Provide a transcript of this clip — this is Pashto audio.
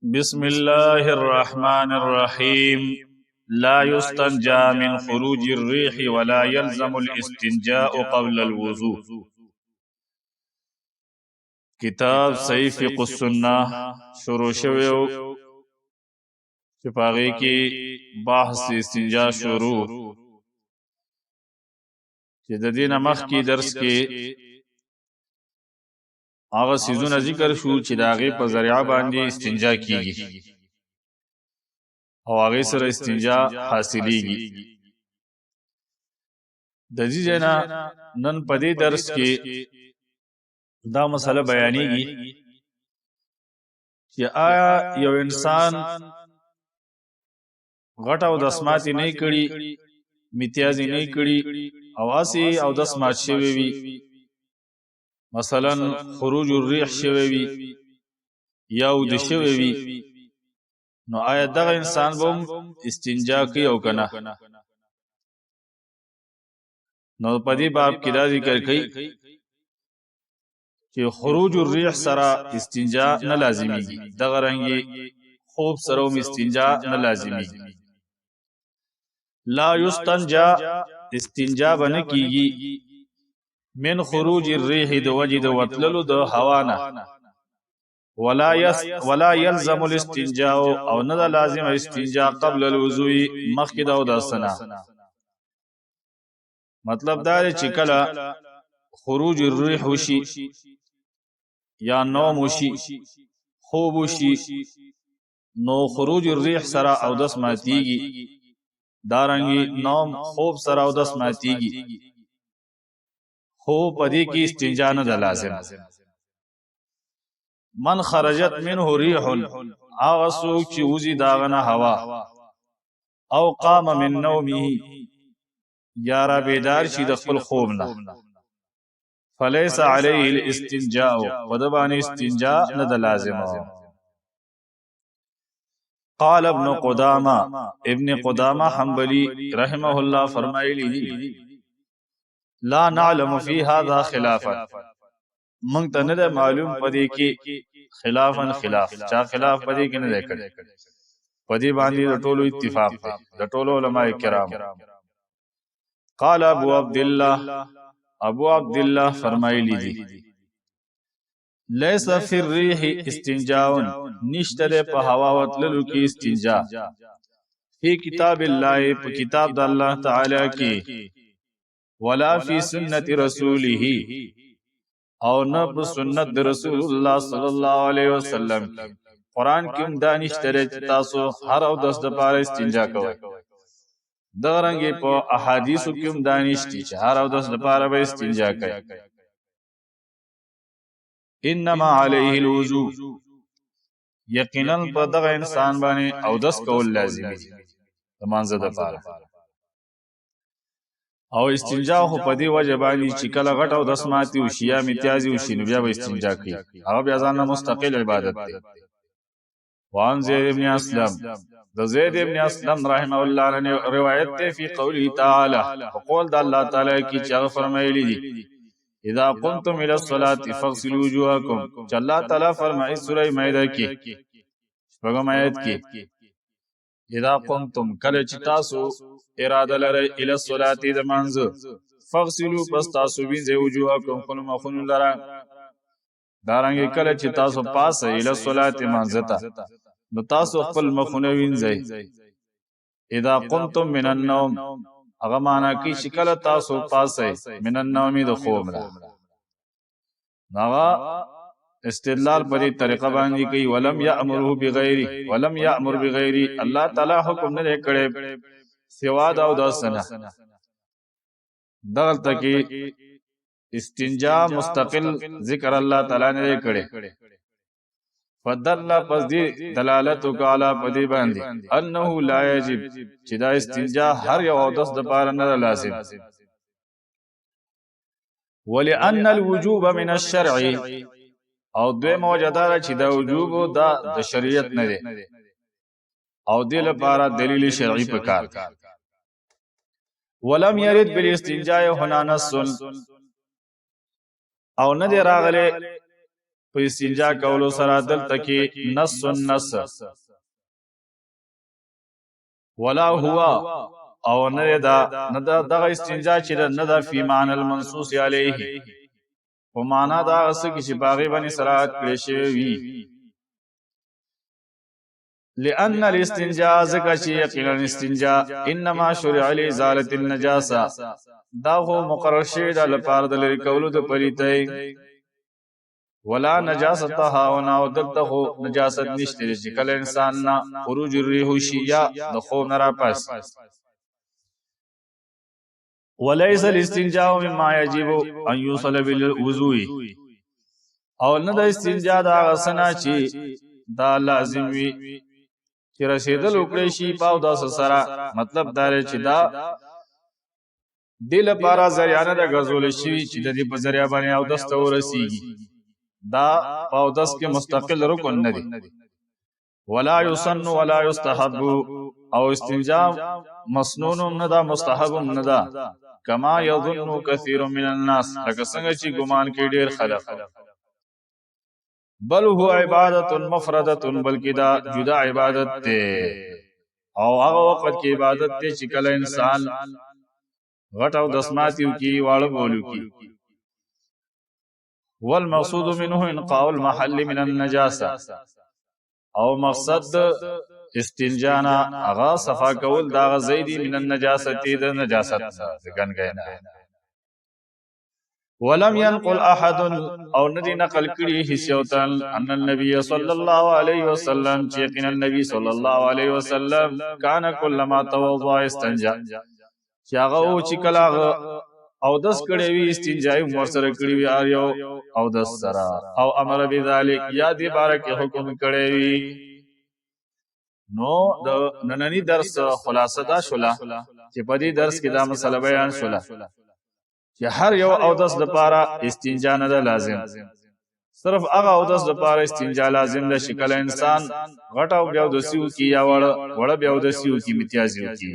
بسم الله الرحمن الرحيم. لا يستنجى من خروج الريح ولا يلزم الاستنجاء قبل الوضوء. کتاب صحیح فقه السنه شروع شویو چې پاغي کې بحث استنجا شروع چې د دې مخ کې درس کې هغه سيزونه ذکر شو چې د هغې په ذریعه باندې استنجا کیږي او هغې سره استنجا حاصلیږي. د دې ځایه نن په دې درس کې دا مسله بیانېږي چې آیا یو انسان غټ او دسماتې نه کړي، میتیازې نه کړي او هسې او دسمات شوی وي، مثلا خروج الریح شوی وي یا اوده شوی وي، نو آیا دغه انسان به استنجا کوي او که نه؟ نو په دې باب کې دا ذکر کوي چې خروج الریح سره استنجا نه لازمیږي، دغه رنګې خوب سره هم استنجا نه لازمیږي. لا یستنجا استنجا به نه کیږي من خروج الریح د وجې د وتللو د هوا نه، ولا یلزم الاستنجاء او نه ده لازم استنجا قبل الوضوء مخکې د اوداسه نه. مطلب دا دی چې کله خروج الریح وشي یا نوم وشي، خوب وشي، نو خروج الریح سره اودس ماتیږي، دارنګې نوم خوب سره اودس ماتیږي، خو په دې کې استنجا نه ده لازم. من خرجت منه ریح، هغه څوک چې وځي د هغه نه هوا، او قام من نومه یا را بیدار شي د خپل خوب نه، فلیس علیه الاستنجاء، په ده باندې استنجا نه ده لازمه. قال ابن قدامه حنبلی رحمه الله فرمایلی دي لا نعلم فی هذا خلافا، مونږ ته نه ده معلوم په دې کې خلاف چا خلاف په دې کې نه دی کړی، په دې باندې د ټولو اتفاق دی د ټولو علماء کرام. قال ابو عبد الله فرمایلی دي لیس فی الریح استنجاء، نشته ده په هوا وتللو کې استنجا، فی کتاب الله، په کتاب د الله تعالی کې، ولا فی سنت رسوله، او نه په سنت د رسول الله صلی الله علیه وسلم کې. قرآن کې هم دا نشته چې تاسو هر اودس دپاره استنجا کوئ، دغه رنګې په احادیثو کې هم دا نشته چې هر اودس دپاره به استنجا کوي. انما علیه الوضوء، یقینا په دغه انسان باندې اودس کول لازمي دي د مانځه دپاره، او استنجا خو په دې وجه باندې چې کله غټ اودس ماتي وشي یا میتیازې وشي نو بیا به استنجا کوي، هغه بیا ځان نه مستقل عبادت دی. وان زید ابن اسلم، د زید ابن اسلم رحمه الله عنه روایت دی فی قوله تعالی، وقول د الله تعالی کی چې هغه فرمایلی دي اذا قمتم الى الصلاه فاغسلوا وجوهكم، چې الله تعالی فرمایي سوره مائده کې شپږم آیت کې اذا قمتم، کله چې تاسو اراده لرئ الى الصلاه د منځه، فاغسلوا، پس تاسو وینځئ وجوهکم، خپل مخونه لره، دارنګې کله چې تاسو پاسه الى الصلاه منځه ته نو تاسو خپل مخونه وینځئ. اذا قمتم من النوم، هغه معنا کوي چې کله تاسو پاسئ من النوم د خوب نه، هغه استدلال په دې طریقه باندې کوي ولم یأمر بغیره، الله تعالی حکم نه کړی سوا د اودس نه. دغلته کې استنجا مستقل ذکر الله تعالی نه کړی، فدل پس دی دلالت وکاله په دې باندې انه لا یجب، چې دا استنجا هر یو اودس دپاره نه لازم. ولأن الوجوب من الشرع، او دویمه وجه دا ده چې دا وجوب د شریعت نه دی او دې لپاره دلیل شرعي پکار دی. ولم یرد بالاستنجاء هنا نص، او نه دی راغلی په استنجا کولو سره دلته کې نص النص ولا هو او نه دا دغه استنجا چې نه دا فی معنی المنصوص علیه په معنا دا اس کې چې باغی باندې صراحت کړی شوی وي لأن الاستنجاء ذکر چې یقینا استنجاء انما شرع لازاله النجاسه دا هو مقرر شوی د لپاره د لري کولو د پلیتای ولا نجاستها او دلته نجاست نشته چې کله انسان نه خروج الريح شي یا د خو نه را پاس وليس الاستنجاء مما يجب ان يوصل بالوضوء او نه د استنجاء دا غسنا چې دا لازم وي چې رسیدل وکړي شي پاو داس سره مطلب دا چې دا دل لپاره ذریعہ د غزول شي چې د دې په ذریعہ باندې او دست ورسیږي دا پاو داس کې مستقل رکن نه دي ولا يسن ولا يستحب او استنجاء مسنون نه دا مستحب نه دا کما یظن کثیر من الناس لکه څنګه چې ګمان کې ډیر خلک بل هو عبادت مفردة بلکې دا جدا عبادت ته او هغه وخت کې عبادت ته چې کله انسان غټ او دسماتیو کې واړه بولو کې والمقصود منه انقاء المحل من النجاسه او مقصد استنجانا اغا صفا کول دا غزیدی من النجاست د نجاست څنګه ولم ينقل احد او ندی نقل کړي هیڅوتن ان النبي صلى الله عليه وسلم چې یقینا النبي صلى الله عليه وسلم کان کلما توضا استنجا چې هغه او چې کلا او دس کړي وی استنجا ور سره کړي وی یو او دس سره او امر بذلک یا دی بارک حکم کړي وی نو د نننی درس خلاصه دا شولا چې په دې درس کې دا مسله بیان شولا چې هر یو او دس لپاره استنجا نه لازم صرف هغه او دس لپاره استنجا لازم ده شکل انسان غټ او بیا د سیو کی یا وړ بیا د سیو کی امتیازي کی